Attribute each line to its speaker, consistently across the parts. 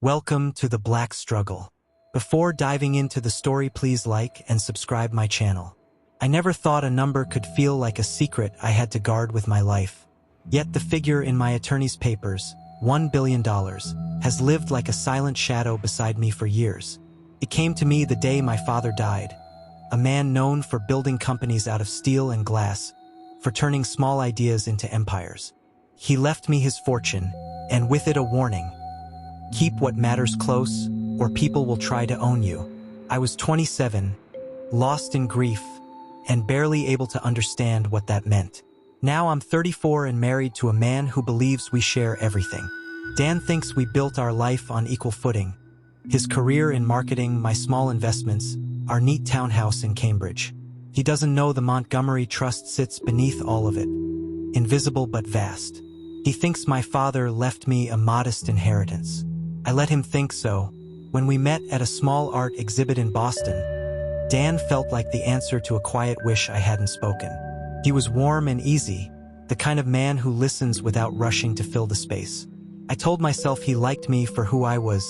Speaker 1: Welcome to the Black Struggle. Before diving into the story, please like and subscribe my channel. I never thought a number could feel like a secret I had to guard with my life. Yet the figure in my attorney's papers, $1 billion, has lived like a silent shadow beside me for years. It came to me the day my father died, a man known for building companies out of steel and glass, for turning small ideas into empires. He left me his fortune, and with it a warning. Keep what matters close, or people will try to own you. I was 27, lost in grief, and barely able to understand what that meant. Now I'm 34 and married to a man who believes we share everything. Dan thinks we built our life on equal footing. His career in marketing, my small investments, our neat townhouse in Cambridge. He doesn't know the Montgomery Trust sits beneath all of it, invisible but vast. He thinks my father left me a modest inheritance. I let him think so. When we met at a small art exhibit in Boston, Dan felt like the answer to a quiet wish I hadn't spoken. He was warm and easy, the kind of man who listens without rushing to fill the space. I told myself he liked me for who I was,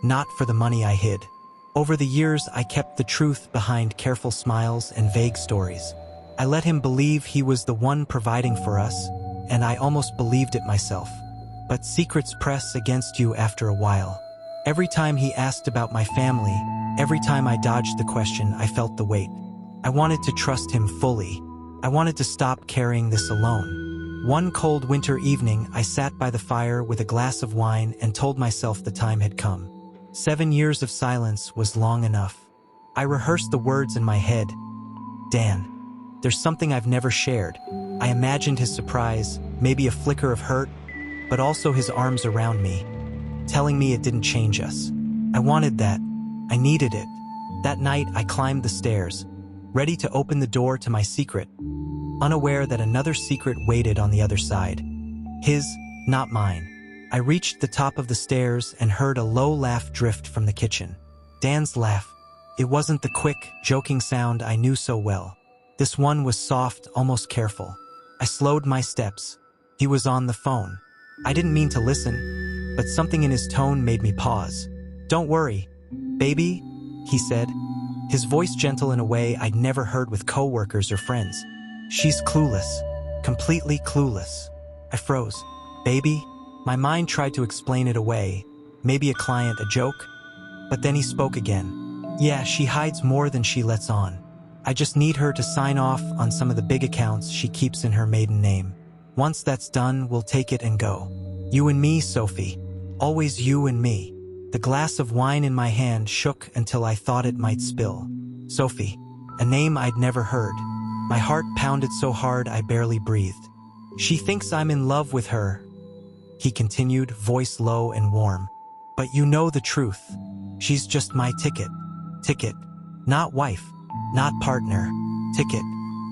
Speaker 1: not for the money I hid. Over the years, I kept the truth behind careful smiles and vague stories. I let him believe he was the one providing for us, and I almost believed it myself. But secrets press against you after a while. Every time he asked about my family, every time I dodged the question, I felt the weight. I wanted to trust him fully. I wanted to stop carrying this alone. One cold winter evening, I sat by the fire with a glass of wine and told myself the time had come. 7 years of silence was long enough. I rehearsed the words in my head. Dan, there's something I've never shared. I imagined his surprise, maybe a flicker of hurt, but also his arms around me, telling me it didn't change us. I wanted that. I needed it. That night, I climbed the stairs, ready to open the door to my secret, unaware that another secret waited on the other side. His, not mine. I reached the top of the stairs and heard a low laugh drift from the kitchen. Dan's laugh. It wasn't the quick, joking sound I knew so well. This one was soft, almost careful. I slowed my steps. He was on the phone. I didn't mean to listen, but something in his tone made me pause. "Don't worry, baby," he said, his voice gentle in a way I'd never heard with coworkers or friends. "She's clueless, completely clueless." I froze. "Baby?" My mind tried to explain it away, maybe a client, a joke, but then he spoke again. "Yeah, she hides more than she lets on. I just need her to sign off on some of the big accounts she keeps in her maiden name. Once that's done, we'll take it and go. You and me, Sophie. Always you and me." The glass of wine in my hand shook until I thought it might spill. Sophie, a name I'd never heard. My heart pounded so hard I barely breathed. "She thinks I'm in love with her," he continued, voice low and warm. "But you know the truth. She's just my ticket. Ticket. Not wife. Not partner. Ticket."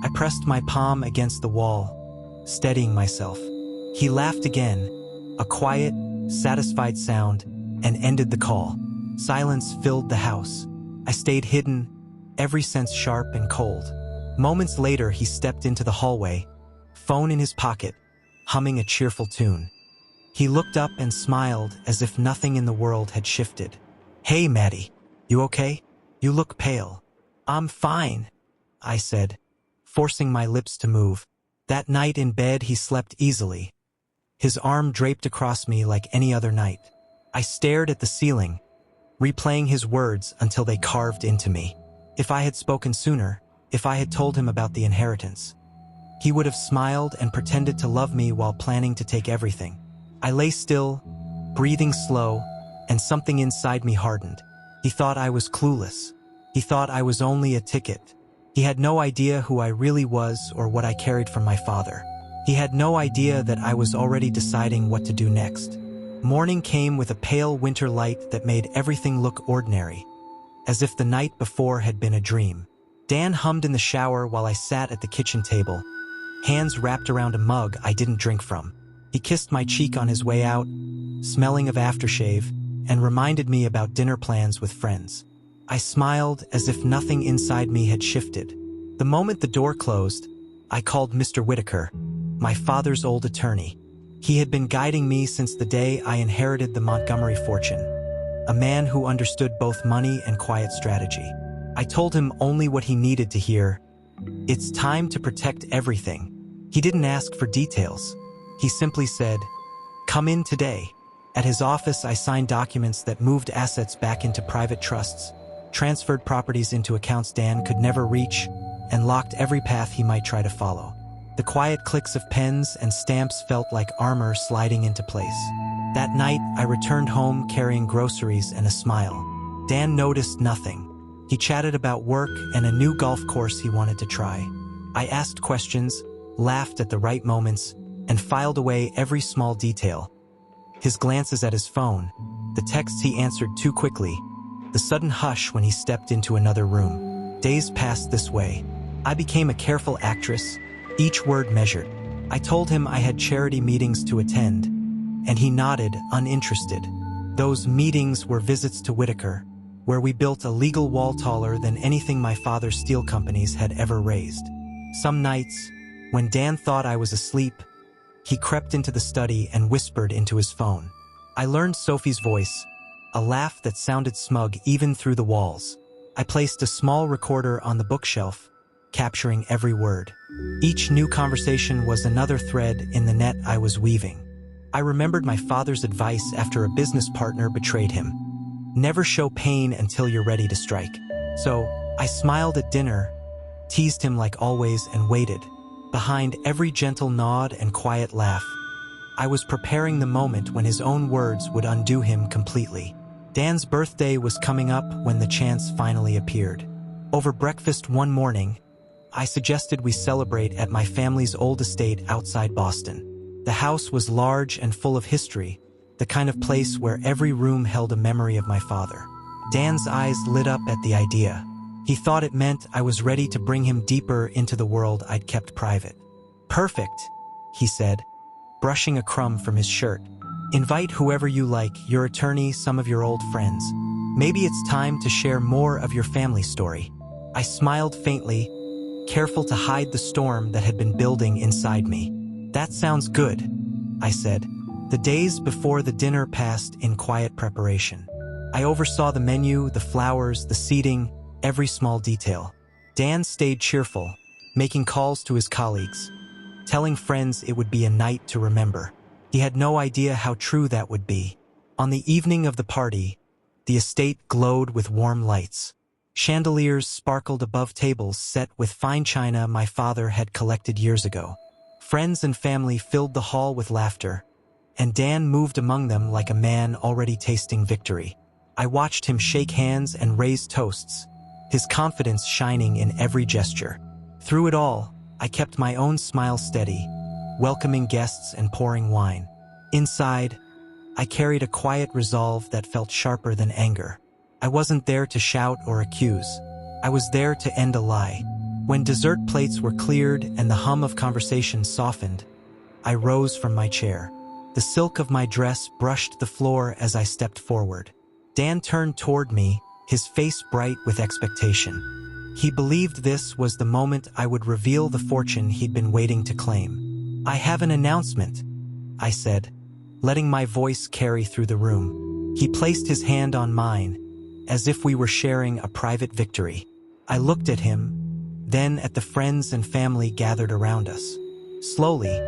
Speaker 1: I pressed my palm against the wall, steadying myself. He laughed again, a quiet, satisfied sound, and ended the call. Silence filled the house. I stayed hidden, every sense sharp and cold. Moments later, he stepped into the hallway, phone in his pocket, humming a cheerful tune. He looked up and smiled as if nothing in the world had shifted. "Hey, Maddie, you okay? You look pale." "I'm fine," I said, forcing my lips to move. That night in bed, he slept easily, his arm draped across me like any other night. I stared at the ceiling, replaying his words until they carved into me. If I had spoken sooner, if I had told him about the inheritance, he would have smiled and pretended to love me while planning to take everything. I lay still, breathing slow, and something inside me hardened. He thought I was clueless. He thought I was only a ticket. He had no idea who I really was or what I carried from my father. He had no idea that I was already deciding what to do next. Morning came with a pale winter light that made everything look ordinary, as if the night before had been a dream. Dan hummed in the shower while I sat at the kitchen table, hands wrapped around a mug I didn't drink from. He kissed my cheek on his way out, smelling of aftershave, and reminded me about dinner plans with friends. I smiled as if nothing inside me had shifted. The moment the door closed, I called Mr. Whitaker, my father's old attorney. He had been guiding me since the day I inherited the Montgomery fortune. a man who understood both money and quiet strategy. I told him only what he needed to hear. It's time to protect everything. He didn't ask for details. He simply said, "Come in today." At his office, I signed documents that moved assets back into private trusts, transferred properties into accounts Dan could never reach, and locked every path he might try to follow. The quiet clicks of pens and stamps felt like armor sliding into place. That night, I returned home carrying groceries and a smile. Dan noticed nothing. He chatted about work and a new golf course he wanted to try. I asked questions, laughed at the right moments, and filed away every small detail. His glances at his phone, the texts he answered too quickly, the sudden hush when he stepped into another room. Days passed this way. I became a careful actress, each word measured. I told him I had charity meetings to attend, and he nodded, uninterested. Those meetings were visits to Whitaker, where we built a legal wall taller than anything my father's steel companies had ever raised. Some nights, when Dan thought I was asleep, he crept into the study and whispered into his phone. I learned Sophie's voice, a laugh that sounded smug even through the walls. I placed a small recorder on the bookshelf, capturing every word. Each new conversation was another thread in the net I was weaving. I remembered my father's advice after a business partner betrayed him. Never show pain until you're ready to strike. So, I smiled at dinner, teased him like always, and waited. Behind every gentle nod and quiet laugh, I was preparing the moment when his own words would undo him completely. Dan's birthday was coming up when the chance finally appeared. Over breakfast one morning, I suggested we celebrate at my family's old estate outside Boston. The house was large and full of history, the kind of place where every room held a memory of my father. Dan's eyes lit up at the idea. He thought it meant I was ready to bring him deeper into the world I'd kept private. "Perfect," he said, brushing a crumb from his shirt. "Invite whoever you like, your attorney, some of your old friends. Maybe it's time to share more of your family story." I smiled faintly, careful to hide the storm that had been building inside me. "That sounds good," I said. The days before the dinner passed in quiet preparation. I oversaw the menu, the flowers, the seating, every small detail. Dan stayed cheerful, making calls to his colleagues, telling friends it would be a night to remember. He had no idea how true that would be. On the evening of the party, the estate glowed with warm lights. Chandeliers sparkled above tables set with fine china my father had collected years ago. Friends and family filled the hall with laughter, and Dan moved among them like a man already tasting victory. I watched him shake hands and raise toasts, his confidence shining in every gesture. Through it all, I kept my own smile steady, welcoming guests and pouring wine. Inside, I carried a quiet resolve that felt sharper than anger. I wasn't there to shout or accuse. I was there to end a lie. When dessert plates were cleared and the hum of conversation softened, I rose from my chair. The silk of my dress brushed the floor as I stepped forward. Dan turned toward me, his face bright with expectation. He believed this was the moment I would reveal the fortune he'd been waiting to claim. "I have an announcement," I said, letting my voice carry through the room. He placed his hand on mine, as if we were sharing a private victory. I looked at him, then at the friends and family gathered around us. Slowly,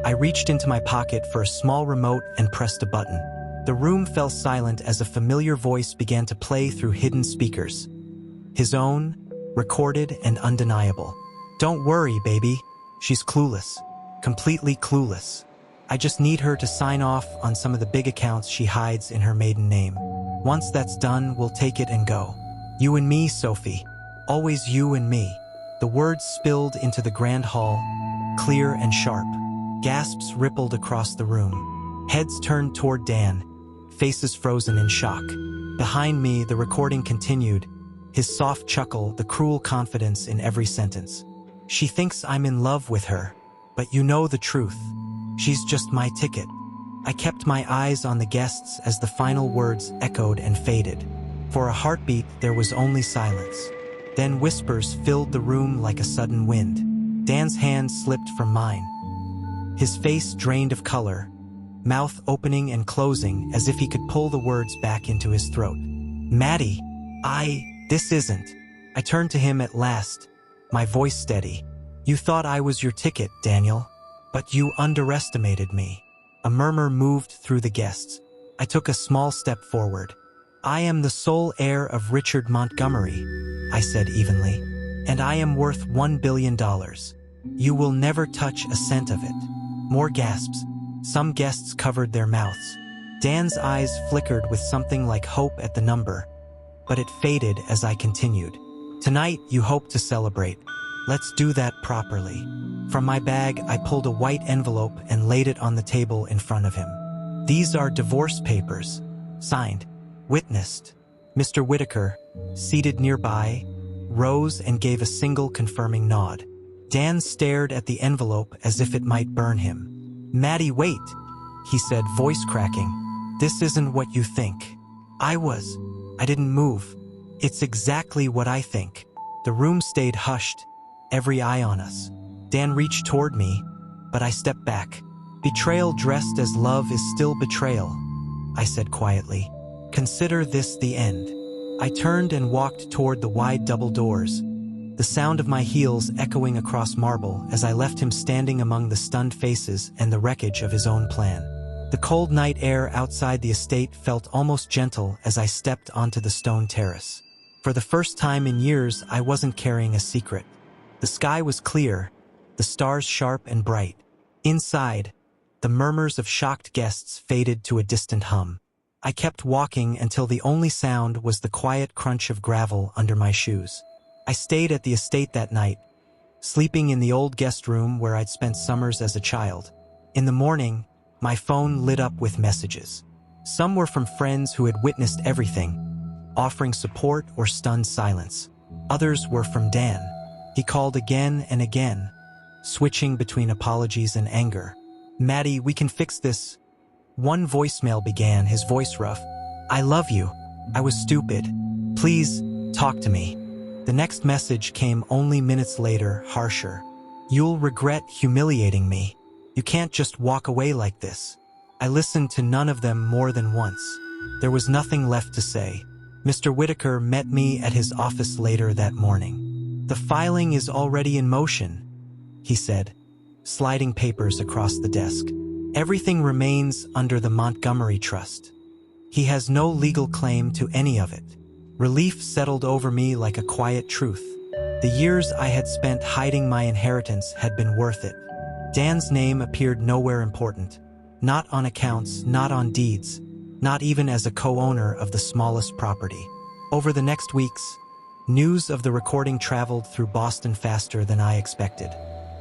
Speaker 1: I reached into my pocket for a small remote and pressed a button. The room fell silent as a familiar voice began to play through hidden speakers. His own, recorded and undeniable. "Don't worry, baby. She's clueless. Completely clueless. I just need her to sign off on some of the big accounts she hides in her maiden name. Once that's done, we'll take it and go. You and me, Sophie. Always you and me." The words spilled into the grand hall, clear and sharp. Gasps rippled across the room. Heads turned toward Dan, faces frozen in shock. Behind me, the recording continued, his soft chuckle, the cruel confidence in every sentence. "She thinks I'm in love with her, but you know the truth. She's just my ticket." I kept my eyes on the guests as the final words echoed and faded. For a heartbeat, there was only silence. Then whispers filled the room like a sudden wind. Dan's hand slipped from mine. His face drained of color, mouth opening and closing as if he could pull the words back into his throat. "Maddie, this isn't." I turned to him at last, my voice steady. "You thought I was your ticket, Daniel, but you underestimated me." A murmur moved through the guests. I took a small step forward. "I am the sole heir of Richard Montgomery," I said evenly, "and I am worth $1 billion. You will never touch a cent of it." More gasps. Some guests covered their mouths. Dan's eyes flickered with something like hope at the number, but it faded as I continued. "Tonight, you hope to celebrate. Let's do that properly." From my bag, I pulled a white envelope and laid it on the table in front of him. "These are divorce papers. Signed. Witnessed." Mr. Whitaker, seated nearby, rose and gave a single confirming nod. Dan stared at the envelope as if it might burn him. "Maddie, wait," he said, voice cracking. "This isn't what you think." I didn't move. "It's exactly what I think." The room stayed hushed, every eye on us. Dan reached toward me, but I stepped back. "Betrayal dressed as love is still betrayal," I said quietly. "Consider this the end." I turned and walked toward the wide double doors, the sound of my heels echoing across marble as I left him standing among the stunned faces and the wreckage of his own plan. The cold night air outside the estate felt almost gentle as I stepped onto the stone terrace. For the first time in years, I wasn't carrying a secret. The sky was clear, the stars sharp and bright. Inside, the murmurs of shocked guests faded to a distant hum. I kept walking until the only sound was the quiet crunch of gravel under my shoes. I stayed at the estate that night, sleeping in the old guest room where I'd spent summers as a child. In the morning, my phone lit up with messages. Some were from friends who had witnessed everything, offering support or stunned silence. Others were from Dan. He called again and again, switching between apologies and anger. "Maddie, we can fix this." One voicemail began, his voice rough. "I love you. I was stupid. Please, talk to me." The next message came only minutes later, harsher. "You'll regret humiliating me. You can't just walk away like this." I listened to none of them more than once. There was nothing left to say. Mr. Whitaker met me at his office later that morning. "The filing is already in motion," he said, sliding papers across the desk. "Everything remains under the Montgomery Trust. He has no legal claim to any of it." Relief settled over me like a quiet truth. The years I had spent hiding my inheritance had been worth it. Dan's name appeared nowhere important. Not on accounts, not on deeds, not even as a co-owner of the smallest property. Over the next weeks, news of the recording traveled through Boston faster than I expected.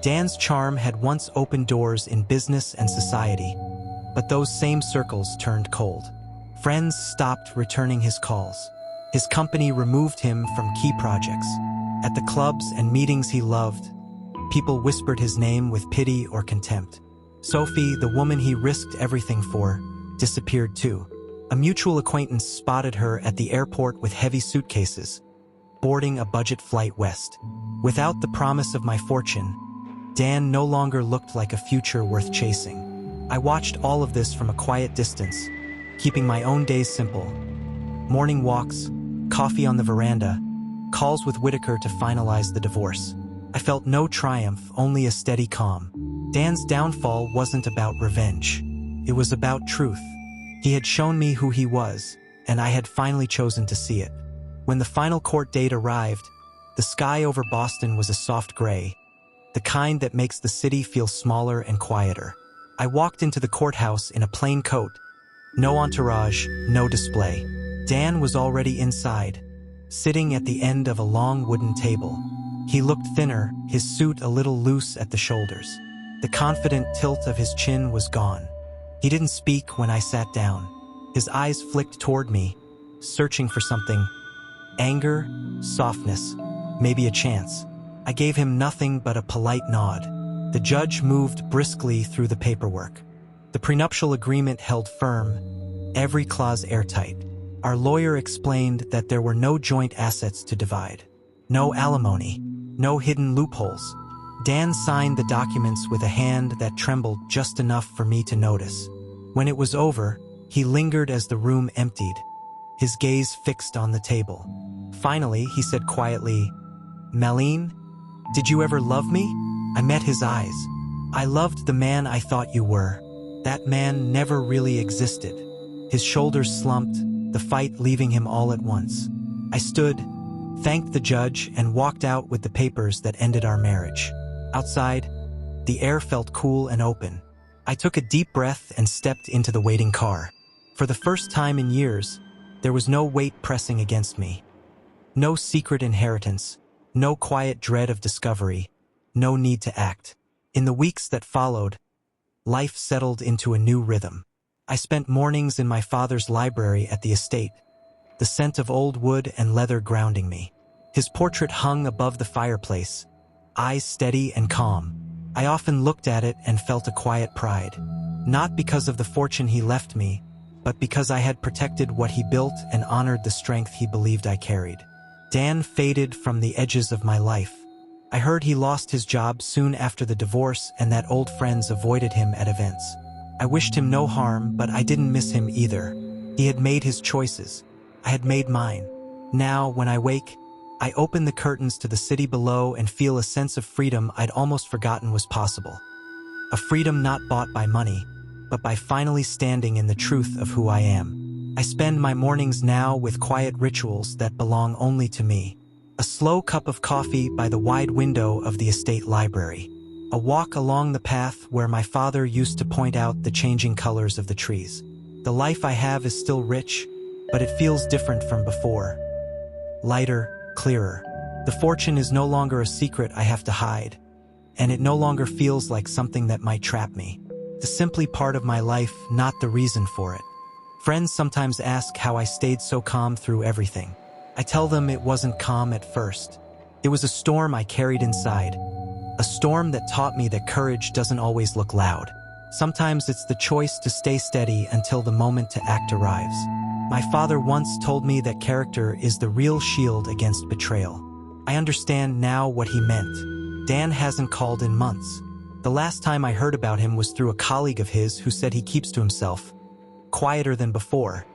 Speaker 1: Dan's charm had once opened doors in business and society, but those same circles turned cold. Friends stopped returning his calls. His company removed him from key projects. At the clubs and meetings he loved, people whispered his name with pity or contempt. Sophie, the woman he risked everything for, disappeared too. A mutual acquaintance spotted her at the airport with heavy suitcases, boarding a budget flight west. Without the promise of my fortune, Dan no longer looked like a future worth chasing. I watched all of this from a quiet distance, keeping my own days simple. Morning walks, coffee on the veranda, calls with Whitaker to finalize the divorce. I felt no triumph, only a steady calm. Dan's downfall wasn't about revenge. It was about truth. He had shown me who he was, and I had finally chosen to see it. When the final court date arrived, the sky over Boston was a soft gray, the kind that makes the city feel smaller and quieter. I walked into the courthouse in a plain coat. No entourage, no display. Dan was already inside, sitting at the end of a long wooden table. He looked thinner, his suit a little loose at the shoulders. The confident tilt of his chin was gone. He didn't speak when I sat down. His eyes flicked toward me, searching for something. Anger, softness, maybe a chance. I gave him nothing but a polite nod. The judge moved briskly through the paperwork. The prenuptial agreement held firm, every clause airtight. Our lawyer explained that there were no joint assets to divide. No alimony, no hidden loopholes. Dan signed the documents with a hand that trembled just enough for me to notice. When it was over, he lingered as the room emptied, his gaze fixed on the table. Finally, he said quietly, "Malene, did you ever love me?" I met his eyes. "I loved the man I thought you were. That man never really existed." His shoulders slumped, the fight leaving him all at once. I stood, thanked the judge, and walked out with the papers that ended our marriage. Outside, the air felt cool and open. I took a deep breath and stepped into the waiting car. For the first time in years, there was no weight pressing against me. No secret inheritance, no quiet dread of discovery, no need to act. In the weeks that followed, life settled into a new rhythm. I spent mornings in my father's library at the estate, the scent of old wood and leather grounding me. His portrait hung above the fireplace, eyes steady and calm. I often looked at it and felt a quiet pride, not because of the fortune he left me, but because I had protected what he built and honored the strength he believed I carried. Dan faded from the edges of my life. I heard he lost his job soon after the divorce and that old friends avoided him at events. I wished him no harm, but I didn't miss him either. He had made his choices. I had made mine. Now, when I wake, I open the curtains to the city below and feel a sense of freedom I'd almost forgotten was possible. A freedom not bought by money, but by finally standing in the truth of who I am. I spend my mornings now with quiet rituals that belong only to me. A slow cup of coffee by the wide window of the estate library. A walk along the path where my father used to point out the changing colors of the trees. The life I have is still rich, but it feels different from before. Lighter, clearer. The fortune is no longer a secret I have to hide, and it no longer feels like something that might trap me. The simply part of my life, not the reason for it. Friends sometimes ask how I stayed so calm through everything. I tell them it wasn't calm at first. It was a storm I carried inside. A storm that taught me that courage doesn't always look loud. Sometimes it's the choice to stay steady until the moment to act arrives. My father once told me that character is the real shield against betrayal. I understand now what he meant. Dan hasn't called in months. The last time I heard about him was through a colleague of his who said he keeps to himself, quieter than before,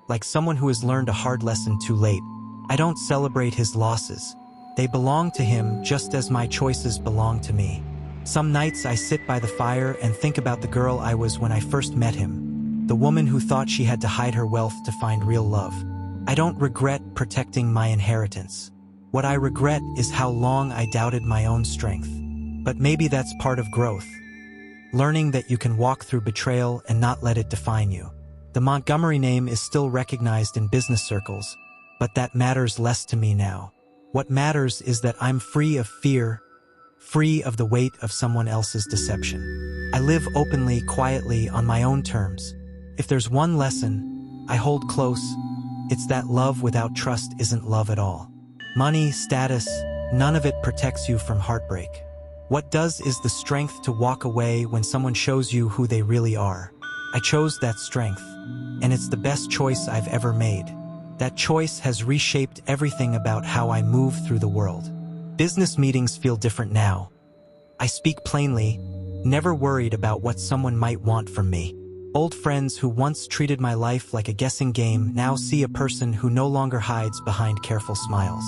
Speaker 1: like someone who has learned a hard lesson too late. I don't celebrate his losses. They belong to him just as my choices belong to me. Some nights I sit by the fire and think about the girl I was when I first met him, the woman who thought she had to hide her wealth to find real love. I don't regret protecting my inheritance. What I regret is how long I doubted my own strength. But maybe that's part of growth. Learning that you can walk through betrayal and not let it define you. The Montgomery name is still recognized in business circles, but that matters less to me now. What matters is that I'm free of fear, free of the weight of someone else's deception. I live openly, quietly, on my own terms. If there's one lesson I hold close, it's that love without trust isn't love at all. Money, status, none of it protects you from heartbreak. What does is the strength to walk away when someone shows you who they really are. I chose that strength, and it's the best choice I've ever made. That choice has reshaped everything about how I move through the world. Business meetings feel different now. I speak plainly, never worried about what someone might want from me. Old friends who once treated my life like a guessing game now see a person who no longer hides behind careful smiles.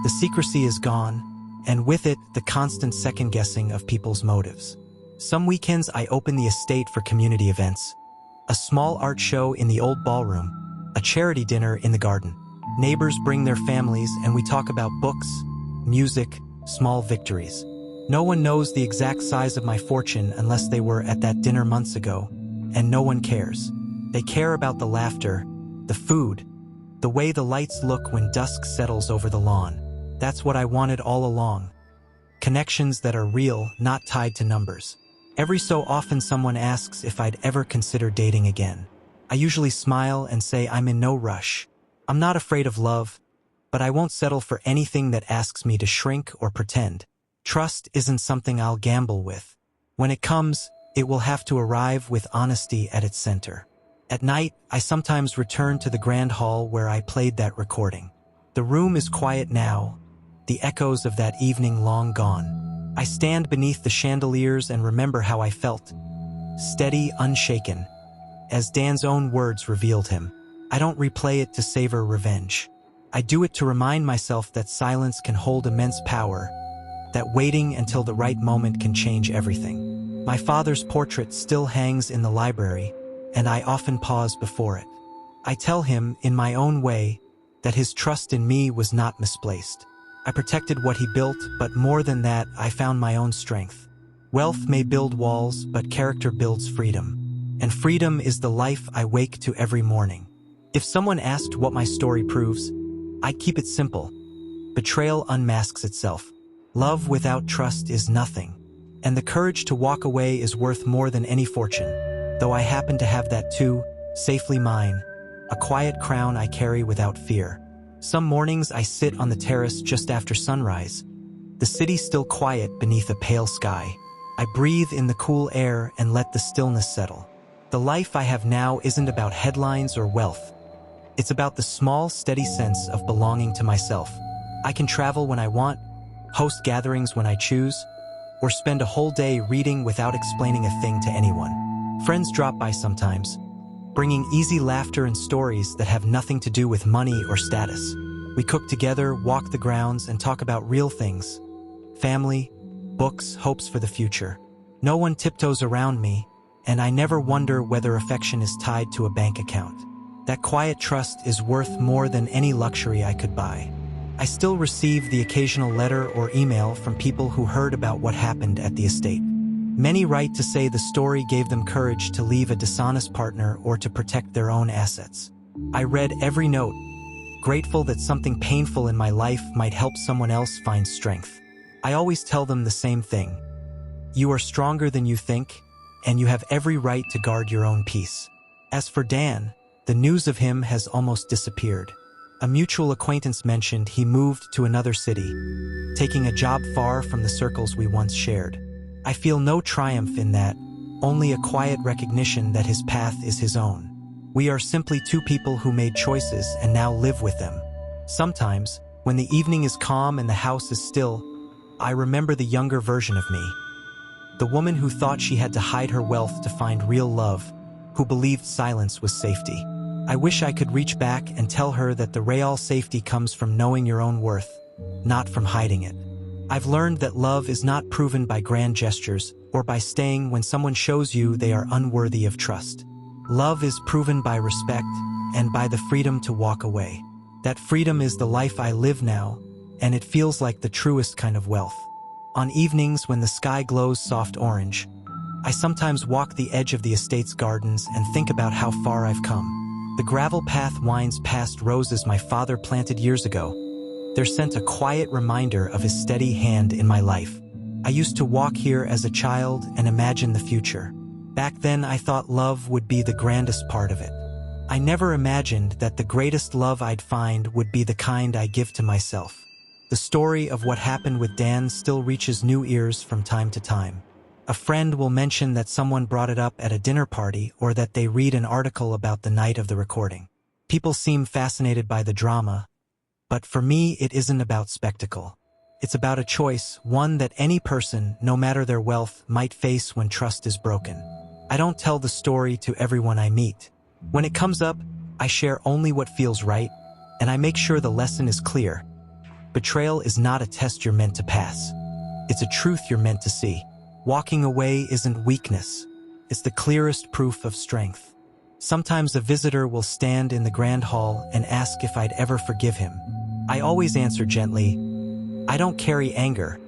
Speaker 1: The secrecy is gone, and with it, the constant second-guessing of people's motives. Some weekends I open the estate for community events. A small art show in the old ballroom, a charity dinner in the garden. Neighbors bring their families and we talk about books, music, small victories. No one knows the exact size of my fortune unless they were at that dinner months ago, and no one cares. They care about the laughter, the food, the way the lights look when dusk settles over the lawn. That's what I wanted all along. Connections that are real, not tied to numbers. Every so often someone asks if I'd ever consider dating again. I usually smile and say I'm in no rush. I'm not afraid of love, but I won't settle for anything that asks me to shrink or pretend. Trust isn't something I'll gamble with. When it comes, it will have to arrive with honesty at its center. At night, I sometimes return to the grand hall where I played that recording. The room is quiet now, the echoes of that evening long gone. I stand beneath the chandeliers and remember how I felt, steady, unshaken. as Dan's own words revealed him. I don't replay it to savor revenge. I do it to remind myself that silence can hold immense power, that waiting until the right moment can change everything. My father's portrait still hangs in the library, and I often pause before it. I tell him, in my own way, that his trust in me was not misplaced. I protected what he built, but more than that, I found my own strength. Wealth may build walls, but character builds freedom. And freedom is the life I wake to every morning. If someone asked what my story proves, I'd keep it simple. Betrayal unmasks itself. Love without trust is nothing. And the courage to walk away is worth more than any fortune. Though I happen to have that too, safely mine, a quiet crown I carry without fear. Some mornings I sit on the terrace just after sunrise, the city still quiet beneath a pale sky. I breathe in the cool air and let the stillness settle. The life I have now isn't about headlines or wealth. It's about the small, steady sense of belonging to myself. I can travel when I want, host gatherings when I choose, or spend a whole day reading without explaining a thing to anyone. Friends drop by sometimes, bringing easy laughter and stories that have nothing to do with money or status. We cook together, walk the grounds, and talk about real things. Family, books, hopes for the future. No one tiptoes around me, and I never wonder whether affection is tied to a bank account. That quiet trust is worth more than any luxury I could buy. I still receive the occasional letter or email from people who heard about what happened at the estate. Many write to say the story gave them courage to leave a dishonest partner or to protect their own assets. I read every note, grateful that something painful in my life might help someone else find strength. I always tell them the same thing. You are stronger than you think, and you have every right to guard your own peace. As for Dan, the news of him has almost disappeared. A mutual acquaintance mentioned he moved to another city, taking a job far from the circles we once shared. I feel no triumph in that, only a quiet recognition that his path is his own. We are simply two people who made choices and now live with them. Sometimes, when the evening is calm and the house is still, I remember the younger version of me. The woman who thought she had to hide her wealth to find real love, who believed silence was safety. I wish I could reach back and tell her that the real safety comes from knowing your own worth, not from hiding it. I've learned that love is not proven by grand gestures or by staying when someone shows you they are unworthy of trust. Love is proven by respect and by the freedom to walk away. That freedom is the life I live now, and it feels like the truest kind of wealth. On evenings when the sky glows soft orange, I sometimes walk the edge of the estate's gardens and think about how far I've come. The gravel path winds past roses my father planted years ago. They're sent a quiet reminder of his steady hand in my life. I used to walk here as a child and imagine the future. Back then I thought love would be the grandest part of it. I never imagined that the greatest love I'd find would be the kind I give to myself. The story of what happened with Dan still reaches new ears from time to time. A friend will mention that someone brought it up at a dinner party or that they read an article about the night of the recording. People seem fascinated by the drama, but for me it isn't about spectacle. It's about a choice, one that any person, no matter their wealth, might face when trust is broken. I don't tell the story to everyone I meet. When it comes up, I share only what feels right, and I make sure the lesson is clear. Betrayal is not a test you're meant to pass. It's a truth you're meant to see. Walking away isn't weakness. It's the clearest proof of strength. Sometimes a visitor will stand in the grand hall and ask if I'd ever forgive him. I always answer gently, I don't carry anger,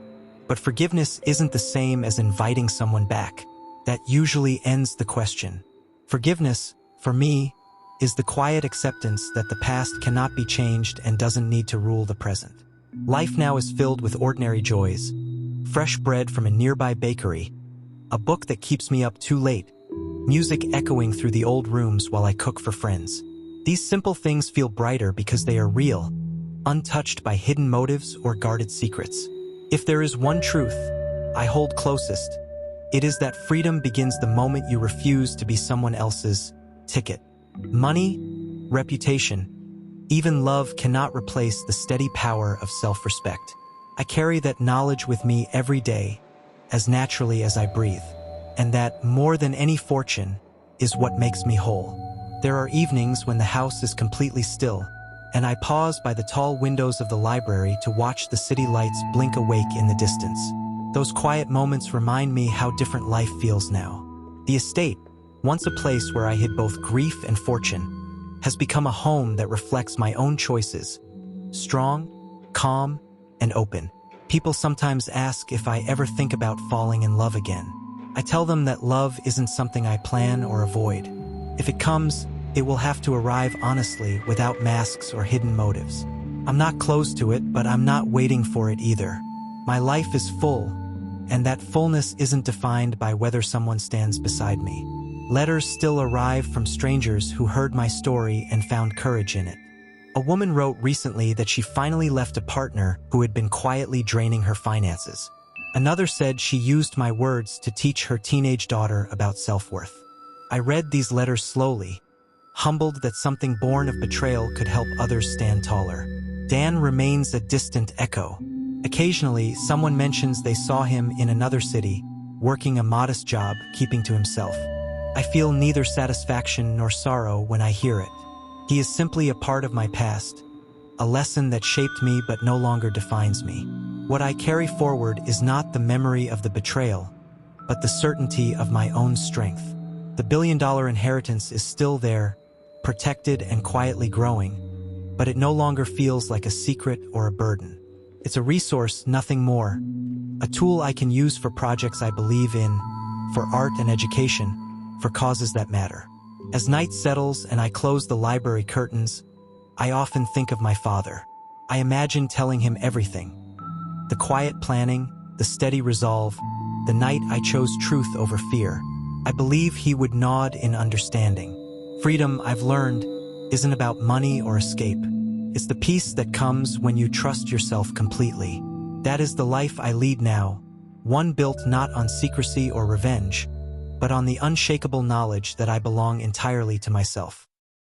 Speaker 1: but forgiveness isn't the same as inviting someone back. That usually ends the question. Forgiveness, for me, is the quiet acceptance that the past cannot be changed and doesn't need to rule the present. Life now is filled with ordinary joys. Fresh bread from a nearby bakery, a book that keeps me up too late, music echoing through the old rooms while I cook for friends. These simple things feel brighter because they are real, untouched by hidden motives or guarded secrets. If there is one truth I hold closest, it is that freedom begins the moment you refuse to be someone else's ticket. Money, reputation, even love cannot replace the steady power of self-respect. I carry that knowledge with me every day, as naturally as I breathe. And that, more than any fortune, is what makes me whole. There are evenings when the house is completely still, and I pause by the tall windows of the library to watch the city lights blink awake in the distance. Those quiet moments remind me how different life feels now. The estate, once a place where I hid both grief and fortune, has become a home that reflects my own choices. Strong, calm, and open. People sometimes ask if I ever think about falling in love again. I tell them that love isn't something I plan or avoid. If it comes, it will have to arrive honestly, without masks or hidden motives. I'm not close to it, but I'm not waiting for it either. My life is full, and that fullness isn't defined by whether someone stands beside me. Letters still arrive from strangers who heard my story and found courage in it. A woman wrote recently that she finally left a partner who had been quietly draining her finances. Another said she used my words to teach her teenage daughter about self-worth. I read these letters slowly, humbled that something born of betrayal could help others stand taller. Dan remains a distant echo. Occasionally, someone mentions they saw him in another city, working a modest job, keeping to himself. I feel neither satisfaction nor sorrow when I hear it. He is simply a part of my past, a lesson that shaped me but no longer defines me. What I carry forward is not the memory of the betrayal, but the certainty of my own strength. The billion-dollar inheritance is still there, protected and quietly growing, but it no longer feels like a secret or a burden. It's a resource, nothing more. A tool I can use for projects I believe in, for art and education, for causes that matter. As night settles and I close the library curtains, I often think of my father. I imagine telling him everything. The quiet planning, the steady resolve, the night I chose truth over fear. I believe he would nod in understanding. Freedom, I've learned, isn't about money or escape. It's the peace that comes when you trust yourself completely. That is the life I lead now, one built not on secrecy or revenge, but on the unshakable knowledge that I belong entirely to myself.